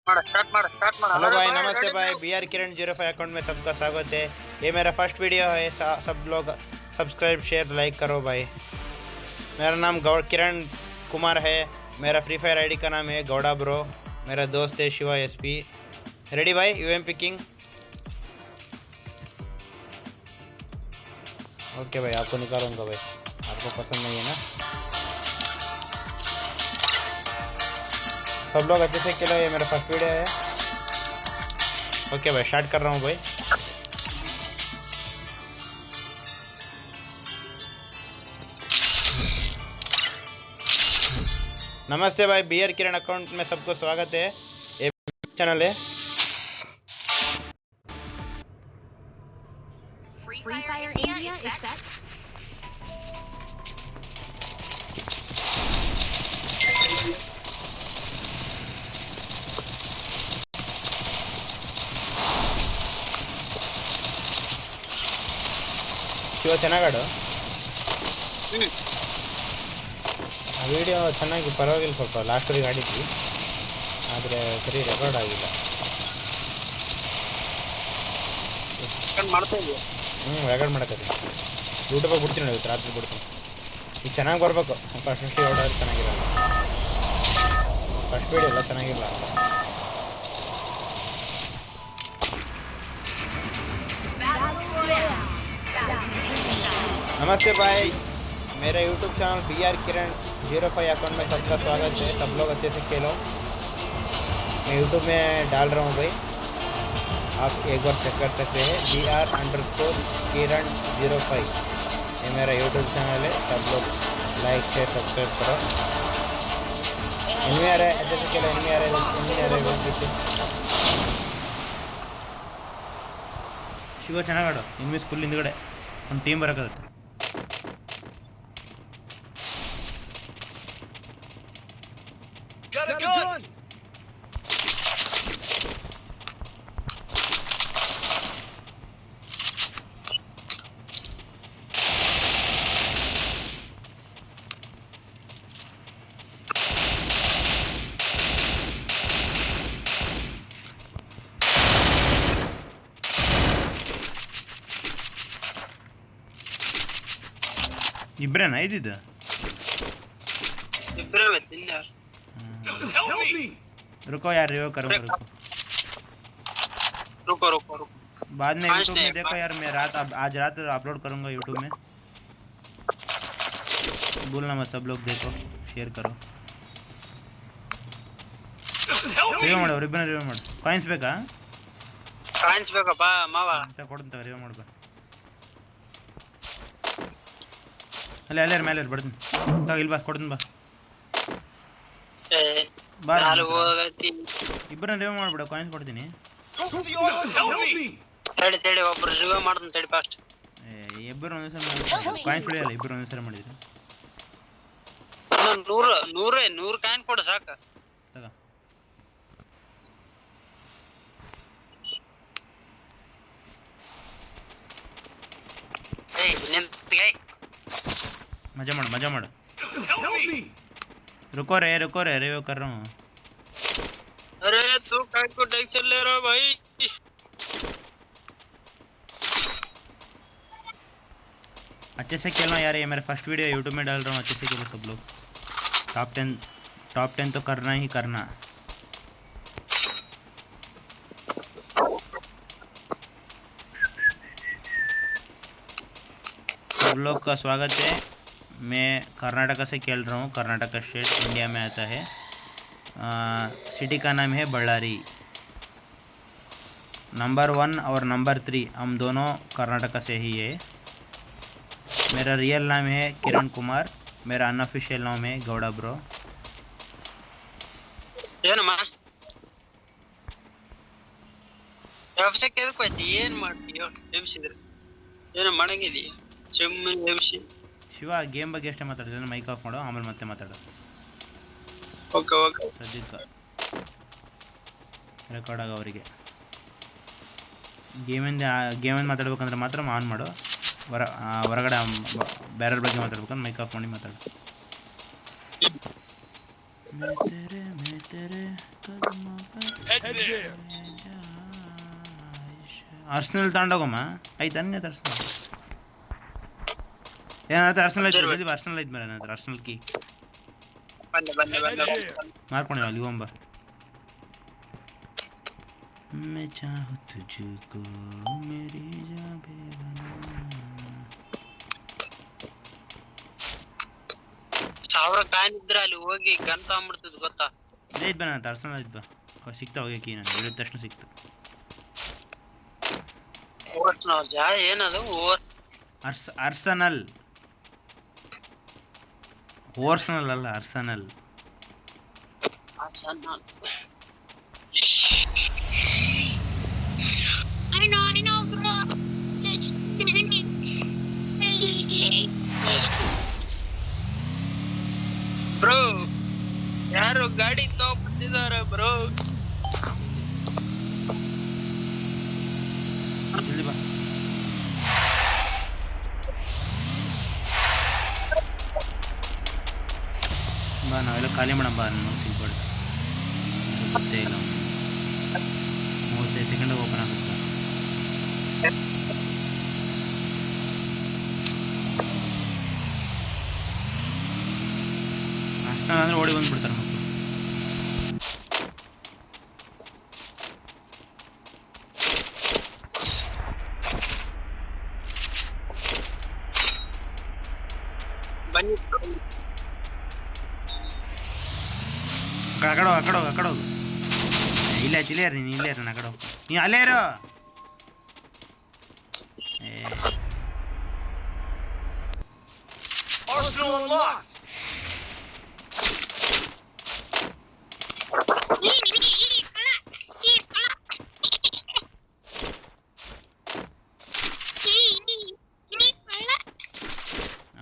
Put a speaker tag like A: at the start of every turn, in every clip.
A: Hello भाई, नमस्ते भाई। BR किरण 05 अकाउंट में सबका स्वागत है। ये मेरा फर्स्ट वीडियो है। सब लोग सब्सक्राइब शेयर लाइक करो भाई। मेरा नाम किरण कुमार है। मेरा फ्री फायर आईडी का नाम है गौड़ा ब्रो। मेरा दोस्त है शिवा SP। रेडी भाई? UMP king. ओके भाई, आपको निकालूंगा भाई। आपको पसंद नहीं है ना? सब लोग अच्छे से खेलो। ये मेरा फर्स्ट वीडियो है। ओके भाई, स्टार्ट कर रहा हूँ भाई। नमस्ते भाई, BR किरण अकाउंट में सबको स्वागत है। ये चैनल है।
B: Free Fire India is set.
A: Shiva ಚೆನ್ನಾಗಾಡು. ಆ ವಿಡಿಯೋ ಚೆನ್ನಾಗಿ ಪರವಾಗಿಲ್ಲ, ಸ್ವಲ್ಪ ಲಾಸ್ಟ್ವರೆಗೆ ಆಡಿದ್ವಿ, ಆದರೆ ಸರಿ ರೆಕಾರ್ಡ್ ಆಗಿಲ್ಲ. ರೆಕಾರ್ಡ್ ಮಾಡಕತ್ತೀನಿ. ಯೂಟ್ಯೂಬಾಗ ಬಿಡ್ತೀನಿ, ಇವತ್ತು ರಾತ್ರಿ ಬಿಡ್ತೀನಿ. ಈಗ ಚೆನ್ನಾಗಿ ಬರಬೇಕು. ಫಸ್ಟ್ ಹೊಡೋದು ಚೆನ್ನಾಗಿರಲ್ಲ. ಫಸ್ಟ್ ವಿಡಿಯೋ ಎಲ್ಲ ಚೆನ್ನಾಗಿಲ್ಲ. नमस्ते भाई, मेरा YouTube चैनल BR किरण 05 अकाउंट में सबका स्वागत है। सब लोग अच्छे से खेलो। मैं YouTube में डाल रहा हूँ भाई, आप एक बार चेक कर सकते हैं। BR_किरण 05 ये मेरा YouTube चैनल है। सब लोग लाइक शेयर सब्सक्राइब करो। एनिमी आ रहा है, अच्छे से खेलो। एनिमी आ रहा है पीछे। ಶಿವ ಚೆನ್ನಾಗಾಡು. ಎನಿಮೀಸ್ ಫುಲ್ ಹಿಂದ್ಗಡೆ ಒಂದು ಟೀಮ್ ಬರಕತ್ತೆ. ಇಬ್ರೇನಾ ಇದ್ದಿದ್ದು? रुको यार, रिव्यू करूँगा।
C: रुको
A: बाद में यूट्यूब में देखो यार। मैं आज रात अपलोड करूँगा यूट्यूब में। बोलना मत, सब लोग देखो, शेयर करो। ರಿವ್ಯೂ ಮಾಡು, ರಿಬ್ಬನ್ ರಿವ್ಯೂ ಮಾಡು. ಕಾಯಿನ್ಸ್ ಬೇಕಾ?
C: ಕಾಯಿನ್ಸ್ ಬೇಕಪ್ಪ ಮಾವ.
A: ಕೊಡ್ತೀನಿ, ರಿವ್ಯೂ ಮಾಡು ಬಾ. ಅಲ್ಲೇ ಮೇಲೆ ಬರ್ತೀನಿ. ಇಲ್ಲಿ ಬಾ, ಕೊಡ್ತೀನಿ ಬಾ. ಬಾ, ಇಬ್ಬರನ್ನ ರಿವ್ಯೂ ಮಾಡ್ಬಿಡು, ಕಾಯಿನ್ಸ್ ಕೊಡ್ತೀನಿ.
C: ತಡಿ ಒಬ್ರು ರಿವ್ಯೂ ಮಾಡ್ತೀನಿ, ತಡಿ ಫಾಸ್ಟ್.
A: ಇಬ್ಬರು ಒಂದ್ಸಲ ಕಾಯಿನ್ಸ್ ಉಳಿಯಲ್ಲ, ಇಬ್ಬರು ಒಂದ್ಸಲ ಮಾಡಿದ್ರು.
C: 100 ಕಾಯಿನ್ ಕೊಡು ಸಾಕು.
A: ತಗ. मजा मार। रुको रे रिव्यू कर रहा हूँ।
C: अरे तू काय को टेक चल ले रहा भाई।
A: अच्छे से खेलो यार, ये मेरा फर्स्ट वीडियो यूट्यूब में डाल रहा हूँ। अच्छे से खेलो सब लोग। टॉप 10 तो करना ही करना। सब लोग का स्वागत है। मैं कर्नाटका से खेल रहा हूँ। कर्नाटका स्टेट इंडिया में आता है। सिटी का नाम है बल्लारी। नंबर 1 और नंबर 3 हम दोनों कर्नाटका से ही है। मेरा रियल नाम है किरण कुमार। मेरा अनऑफिशियल नाम है गौड़ा ब्रो। ಶಿವ ಗೇಮ್ ಬಗ್ಗೆ ಅಷ್ಟೇ ಮಾತಾಡ್ತಿದ್ದಾನೆ. ಮೈಕ್ ಆಫ್ ಮಾಡೋ, ಆಮೇಲೆ ಮತ್ತೆ ಮಾತಾಡೋ.
C: ಓಕೆ
A: ಸದ್ಯಕ್ಕೆ ರೆಕಾರ್ಡ್ ಆಗ ಅವರಿಗೆ. ಗೇಮಿಂದ ಮಾತಾಡ್ಬೇಕಂದ್ರೆ ಮಾತ್ರ ಆನ್ ಮಾಡು. ಹೊರಗಡೆ ಬೇರೆಯವ್ರ ಬಗ್ಗೆ ಮಾತಾಡ್ಬೇಕಂದ್ರೆ ಮೈಕ್ ಆಫ್ ಮಾಡಿ ಮಾತಾಡು. ಆರ್ಸನಲ್ ತಗೊಂಡೋಗಮ್ಮ ಆಯ್ತು ಅನ್ನೇ ತರ್ಸ್ನ ಏನಾದ್ರು ಆರ್ಸನಲ್ ಐತೆ ಜಲ್ದಿ ಆರ್ಸನಲ್ ಐತೆ ಮೇಲೆ ನನ್ನ ಆರ್ಸನಲ್ ಕೀ
C: ಬನ್ನಿ
A: ಮಾರ್ಕೊಂಡಿವ ಅಲ್ಲಿ ಹೋಗಂಬ मैं चाहूँ तुझको मेरी जा बेवना
C: 1000 ಕಾಯಿನ್ ಇದ್ರೆ ಅಲ್ಲಿ ಹೋಗಿ ಗನ್ ತಗೊಂಡ್ಬಿಡ್ತಿದ್ ಗೊತ್ತಾ
A: ಐತ್ ಬಾ ನಾನು ಅರ್ಸನಲ್ ಐತ್ ಬಾ ಸಿಗ್ತಾ ಹೋಗಿ ಕೀ ನಾನು ಹೇಳಿದ ತಕ್ಷಣ ಸಿಕ್ತು
C: ಓವರ್ ನಾವು ಜಾ ಏನದು ಓವರ್
A: ಅರ್ಸನಲ್ ಓರ್ಸನಲ್ ಅಲ್ಲ ಅರ್ಸನಲ್
B: I know, bro. That's
C: bro ಯಾರು ಗಾಡಿ ತಗೊಂಡ್ಬಿಟ್ಟಿದ್ದಾರೆ ಬ್ರೋ
A: ಜಲ್ದಿ ಬಾ ಬಾ ನಾವೆಲ್ಲ ಖಾಲಿ ಮಾಡೋಣ ಬಾ ನಾವು ಸಿಗ್ಬಾರ್ದು ಗೊತ್ತೇ ಇಲ್ಲ 35 ಸೆಕೆಂಡ್ ಓಪನ್ ಆಗುತ್ತೆ ಅರ್ಸನಲ್ ಅಂದ್ರೆ ಓಡಿ ಬಂದ್ಬಿಡ್ತಾರೆ ಮಕ್ಕಳು
C: ಬನ್ನಿ
A: ಅಕಡೆ ಹೋಗು ಇಲ್ಲೇ ಇರು ನೀನು ಇಲ್ಲೇ ಇರು ನಾನು ಅಕಡೆ ಹೋಗು ನೀನು ಅಲ್ಲೇ ಇರು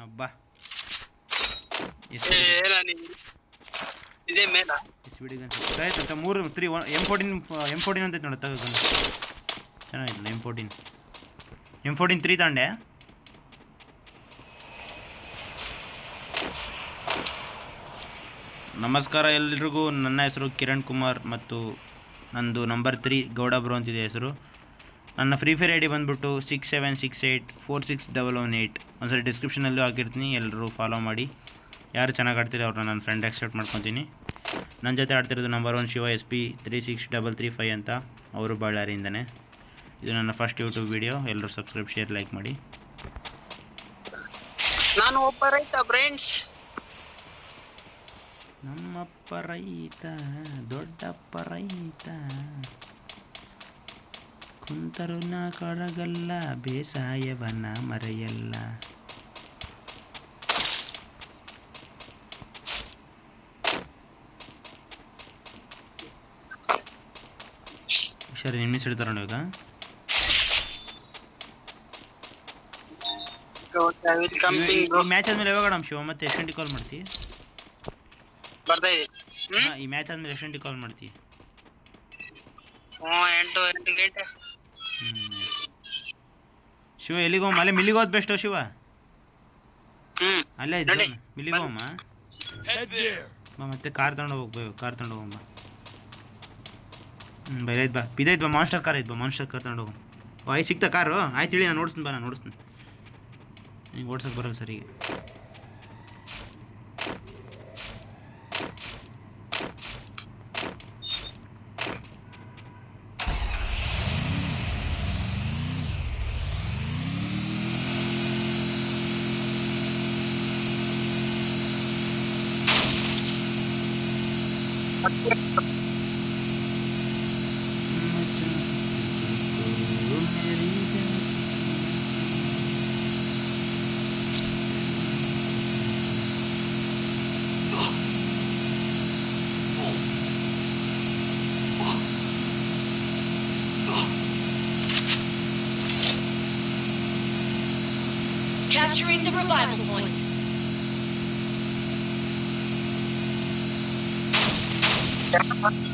A: ಅಬ್ಬಾ
C: ಇದೇ ಮೇಲ
A: ಆಯ್ತಂತ 3 M14 ಅಂತ ನೋಡಿ ತಗೊಂಡು ಚೆನ್ನಾಗಿಲ್ಲ M14 3 ತಗೊಂಡೆ ನಮಸ್ಕಾರ ಎಲ್ರಿಗೂ ನನ್ನ ಹೆಸರು ಕಿರಣ್ ಕುಮಾರ್ ಮತ್ತು ನಂದು ನಂಬರ್ 3 ಗೌಡ ಬ್ರೋ ಅಂತಿದೆ ಹೆಸರು ನನ್ನ ಫ್ರೀ ಫೈರ್ ಐ ಡಿ ಬಂದುಬಿಟ್ಟು 67684618 ಒಂದ್ಸರಿ ಡಿಸ್ಕ್ರಿಪ್ಷನಲ್ಲೂ ಹಾಕಿರ್ತೀನಿ ಎಲ್ಲರೂ ಫಾಲೋ ಮಾಡಿ ಯಾರು ಚೆನ್ನಾಗಿ ಆಡ್ತೀರಿ ಅವ್ರನ್ನ ನನ್ನ ಫ್ರೆಂಡ್ ಆಕ್ಸೆಪ್ಟ್ ಮಾಡ್ಕೊತೀನಿ ನನ್ನ ಜೊತೆ ಆಡ್ತಿರೋದು ನಂಬರ್ 1 ಶಿವ SP 36335 ಅಂತ ಅವರು ಬಳ್ಳಾರಿಯಿಂದನೇ ಇದು ನನ್ನ ಫಸ್ಟ್ ಯೂಟ್ಯೂಬ್ ವಿಡಿಯೋ ಎಲ್ಲರೂ ಸಬ್ಸ್ಕ್ರೈಬ್ ಶೇರ್ ಲೈಕ್ ಮಾಡಿ
C: ನಾನು ಒಬ್ಬ ರೈತ ಫ್ರೆಂಡ್ಸ್
A: ನಮ್ಮಪ್ಪ ರೈತ ದೊಡ್ಡಪ್ಪ ರೈತ ಕುಂತರು ನಾ ಕೊಡಗಲ್ಲ ಬೇಸಾಯವನ್ನ ಮರೆಯಲ್ಲ ಹುಷಾರಿ ನಿನ್ನ ಸಿಡ್ ತಗೊಂಡು ಈಗ ಈ ಮ್ಯಾಚ್ ಆದ್ಮೇಲೆ ಯಾವಾಗ ನಮ್ಮ ಶಿವ ಮತ್ತೆ ಎಷ್ಟು ಗಂಟೆ ಕಾಲ್ ಮಾಡ್ತಿ
C: ಬರ್ತಾ ಇದೆ
A: ಈ ಮ್ಯಾಚ್ ಆದ್ಮೇಲೆ ಎಷ್ಟು ಗಂಟೆ ಕಾಲ್ ಮಾಡ್ತಿ
C: 8 ಗಂಟೆ
A: ಶಿವ ಎಲ್ಲಿಗೆ ಹೋಗಮ್ಮ ಅಲ್ಲೇ ಮಿಲ್ಲಿಗೆ ಹೋದ್ ಬೆಸ್ಟ್ ಶಿವ ಅಲ್ಲೇ ಇದ್ದು ಮಿಲ್ಲಿಗೆ ಹೋಗಮ್ಮ ಮತ್ತೆ ಕಾರ್ ತಗೊಂಡು ಹೋಗ್ಬೇಕು ಕಾರ್ ತಗೊಂಡು ಹೋಗಮ್ಮ ಬೈರೈತ್ ಬಾ ಬಿದೈತ್ ಬಾ ಮಾನ್ಸ್ಟರ್ ಕಾರ್ ತಗೊಂಡು ಹೋಗಮ್ಮ ಆಯ್ತು ಸಿಗ್ತಾ ಕಾರು ಆಯ್ತು ಹೇಳಿ ನಾನು ನೋಡಿಸ್ತೀನಿ ನಿಂಗೆ ಓಡ್ಸಕ್ಕೆ ಬರಲ್ಲ ಸರಿಗೆ
B: Capturing the revival point.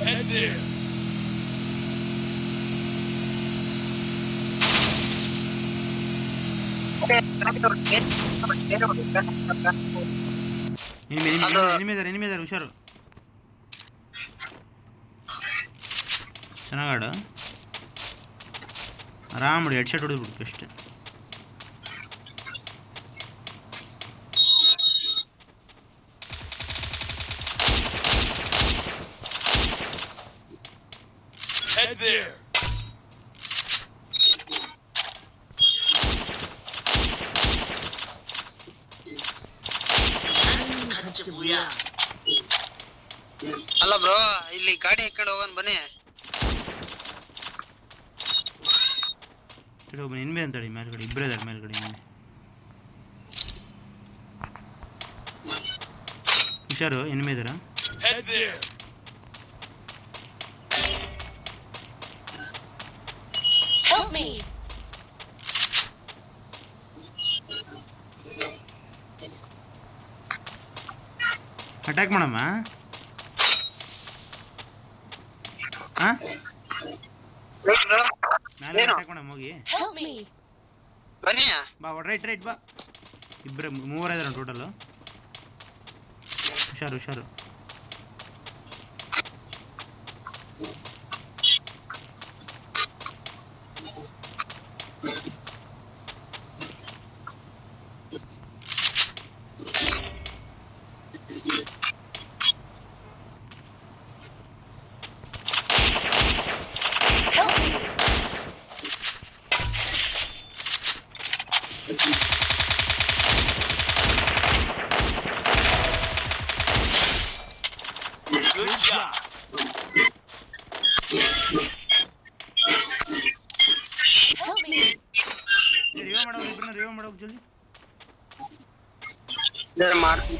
D: Head there.
A: Enemy ಇದಾರೆ ಹುಷಾರು ಚೆನ್ನಾಗಾಡು ಆರಾಮ್ ಮಾಡಿ ಹೆಡ್ ಶಾಟ್ ಹೊಡೆದ್ಬಿಡ್ತು ಅಷ್ಟೇ.
D: Head there.
C: ಅಲ್ಲ ಬ್ರೋ, ಇಲ್ಲಿ ಗಾಡಿ ಹಾಕೊಂಡು ಹೋಗೋಣ ಬನ್ನಿ.
A: ಒಬ್ಬ ನಿನ್ಮೆ ಅಂತೇಳಿ ಮೇಲ್ಗಡೆ ಇಬ್ಬರೇ ಇದಾರೆ ಮೇಲ್ಗಡೆ. ಹುಷಾರು, ಎನ್ಮೆ ಇದಾರ.
D: Head there.
B: Help me!
A: Attack ಮಾಡಮ್ಮ. ಹಾಂ ಮೇಲೆ ಅಟ್ಯಾಕ್ ಮಾಡಮ್ಮ ಹೋಗಿ.
B: Help me!
C: ಬನ್ನಿ.
A: ಬಾ ರೈಟ್ ಬಾ. ಇಬ್ಬರೇ ಮೂವರ ಇದಾರೆ ಟೋಟಲು. ಹುಷಾರು.
D: Good job.
B: Help me!
A: Revive ಮಾಡೋಕೆ ಜಲ್ದಿ
C: ಮಾಡ್ತೀನಿ.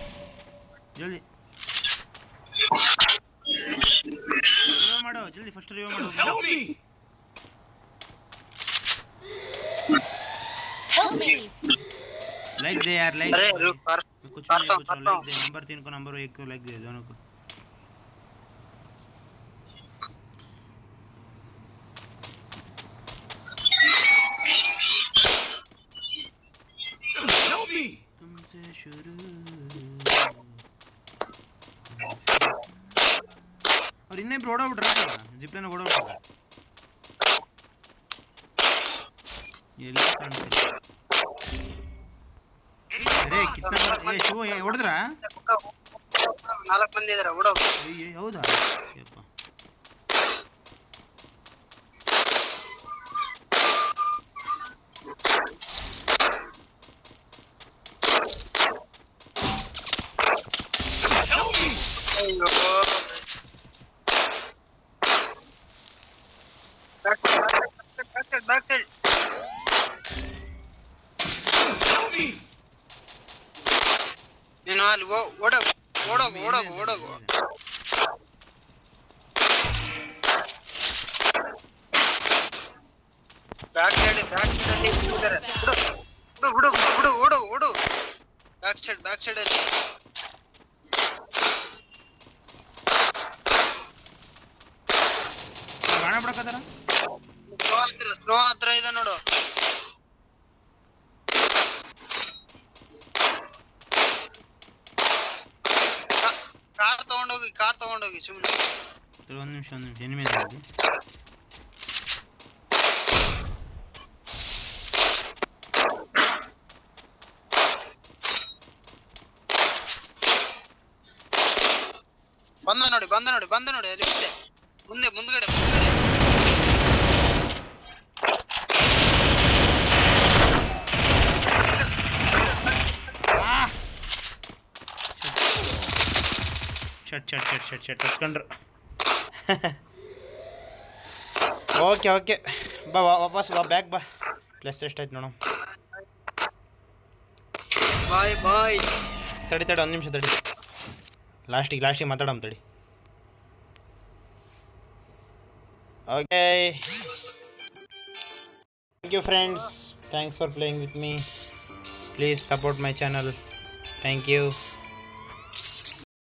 A: ಜಲ್ದಿ ರಿವೈವ್ ಮಾಡೋ, ಜಲ್ದಿ ಫಸ್ಟ್ ರಿವೈವ್ ಮಾಡೋ.
D: Help me.
B: Help me!
A: Like they यार, लाइक
C: अरे रुक कर,
A: कुछ नहीं कुछ लाइक दे. नंबर 3 को नंबर 1 को लाइक दे दोनों को.
D: Help me.
A: तुमसे शुरू और इन्हें ब्रोड आउट रहा था जिपने ने ब्रोड आउट किया ये ले कान से. अरे कितना बड़ा ये शो ये ಹೊಡೆದ್ರಾ?
C: 4 ಮಂದಿ ಇದಾರೆ ಓಡೋ.
A: ಅಯ್ಯೋ ಹೌದಾ? ಯಪ್ಪ
D: Help me.
C: ಅಯ್ಯೋ ಬ್ಯಾಕ್ ಸೈಡ್.
D: Help me.
C: ನೀನು ಅಲ್ಲಿ ಓಡೋಗು. ಬ್ಯಾಕ್ ಸೈಡ್ ಅಲ್ಲಿ ಇದ್ದಾರೆ. ಬಿಡು ಓಡು. ಬ್ಯಾಕ್ ಸೈಡ್ ಅಲ್ಲಿ
A: ಬಾಣ ಬಿಡಕತ್ತಾರ.
C: ಸ್ಲೋ ಹತ್ರ ಇದೆ ನೋಡು. ಕಾರ್ ತಗೊಂಡೋಗಿ ಸುಮ್ಮನೆ.
A: ಒಂದು ನಿಮಿಷ ಎನಿಮಿ ಇದೆ ಅಲ್ಲಿ. ಬಂದ ನೋಡಿ ಅಲ್ಲಿ ಮುಂದ್ಗಡೆ ಶಟ್ ಹಚ್ಕೊಂಡ್ರು. ಓಕೆ ಬಾ ವಾಪಸ್ ಬಾ, ಬ್ಯಾಕ್ ಬಾ. ಪ್ಲಸ್ ಎಷ್ಟಾಯ್ತು ನೋಡು.
C: ಬಾಯ್
A: ತಡಿ ಒಂದು ನಿಮಿಷ ತಡಿ. ಲಾಸ್ಟಿಗೆ ಮಾತಾಡೋಣ ತಡಿ. Okay thank you friends, thanks for playing with me. Please support my channel. Thank you.